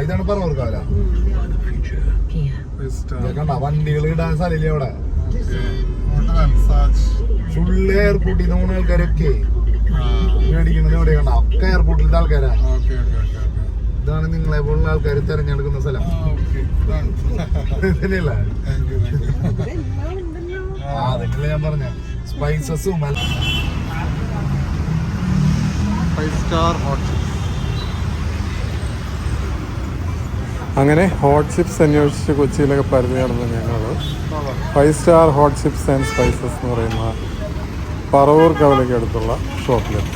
ഇതാണ് പറവൂർക്കാവില. കണ്ട വണ്ടികൾ ഇടാൻ സ്ഥലമില്ല അവിടെ. ഫുള്ള് എയർപോർട്ടിൽ നിന്ന് പോകുന്ന ആൾക്കാരൊക്കെ മേടിക്കുന്നത് എവിടെ കണ്ട ഒക്കെ എയർപോർട്ടിലത്തെ ആൾക്കാരാണ്. ഇതാണ് നിങ്ങളെ പോലുള്ള ആൾക്കാർ തെരഞ്ഞെടുക്കുന്ന സ്ഥലം. തന്നെയല്ലേ? അതന്നെയല്ലേ ഞാൻ പറഞ്ഞ സ്പൈസസും 5 സ്റ്റാർ ഹോട്ട് ചിപ്സ്. അങ്ങനെ ഹോട്ട് ചിപ്സ് അന്വേഷിച്ച് കൊച്ചിയിലൊക്കെ പരിധി നടന്ന് ഞങ്ങൾ 5 star hot chips and spices എന്ന് പറയുന്ന പറവൂർ കവലയ്ക്ക് അടുത്തുള്ള ഷോപ്പിലെത്തി.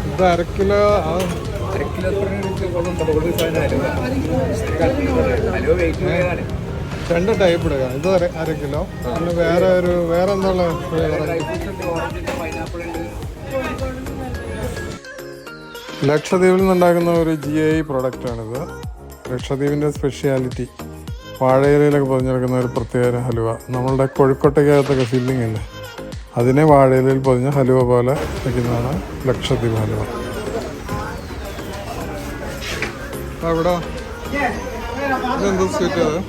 ഇത് അരക്കിലോ 2 ടൈപ്പ് ഇടുക. ഇത് 1/2 കിലോ. പിന്നെ വേറെ എന്നുള്ള ലക്ഷദ്വീപിൽ നിന്നുണ്ടാക്കുന്ന ഒരു GI പ്രൊഡക്റ്റാണിത്. ലക്ഷദ്വീപിൻ്റെ സ്പെഷ്യാലിറ്റി വാഴയിലൊക്കെ പൊതിഞ്ഞെടുക്കുന്ന ഒരു പ്രത്യേക ഹലുവ. നമ്മളുടെ കോഴിക്കോട്ടേക്കകത്തൊക്കെ ഫില്ലിംഗ് ഇല്ലേ, അതിനെ വാഴയിലയിൽ പൊതിഞ്ഞ ഹലുവ പോലെ വയ്ക്കുന്നതാണ് ലക്ഷദ്വീപ് ഹലുവ. അവിടെ ഇതെന്ത് സ്വീറ്റ് അത്?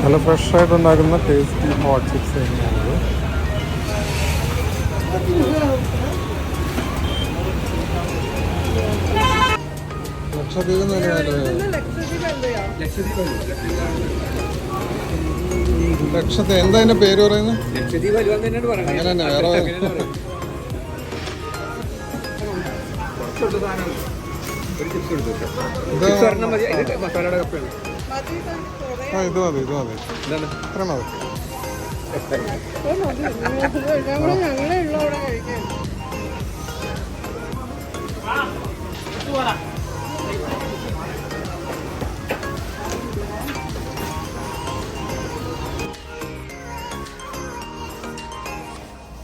നല്ല ഫ്രഷായിട്ട് ഉണ്ടാക്കുന്ന ടേസ്റ്റി ഹോട്ട് ചിപ്സ് തന്നെയാണിത്. ലക്ഷദ്വീപ് ലക്ഷദ്വീപ് എന്താ അതിന്റെ പേര് പറയുന്നത്? അങ്ങനെ തന്നെ വേറെ ഇത് മതി ഇത്ര മതി.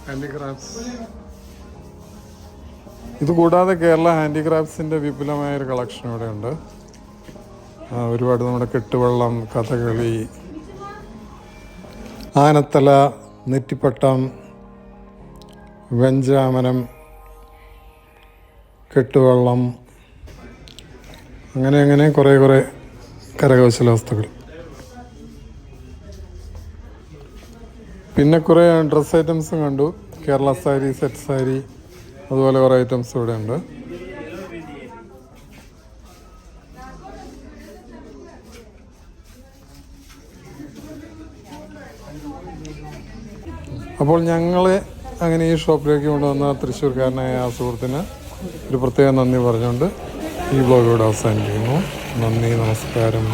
ഹാൻഡിക്രാഫ്റ്റ്സ്. ഇതുകൂടാതെ കേരള ഹാൻഡിക്രാഫ്റ്റ്സിൻ്റെ വിപുലമായൊരു കളക്ഷൻ ഇവിടെ ഉണ്ട്. ഒരുപാട് നമ്മുടെ കെട്ടുവള്ളം, കഥകളി, ആനത്തല, നെറ്റിപ്പട്ടം, വെഞ്ചാമരം, കെട്ടുവള്ളം, അങ്ങനെ കുറേ കരകൗശല വസ്തുക്കൾ. പിന്നെ കുറേ ഡ്രസ് ഐറ്റംസും കണ്ടു. കേരള സാരി, സെറ്റ് സാരി, അതുപോലെ കുറേ ഐറ്റംസ് ഇവിടെ ഉണ്ട്. അപ്പോൾ ഞങ്ങളെ അങ്ങനെ ഈ ഷോപ്പിലേക്ക് കൊണ്ടുവന്ന തൃശ്ശൂർക്കാരനായ ആ സുഹൃത്തിന് ഒരു പ്രത്യേക നന്ദി പറഞ്ഞുകൊണ്ട് ഈ വ്ലോഗ് ഇവിടെ അവസാനിപ്പിക്കുന്നു. നന്ദി, നമസ്കാരം.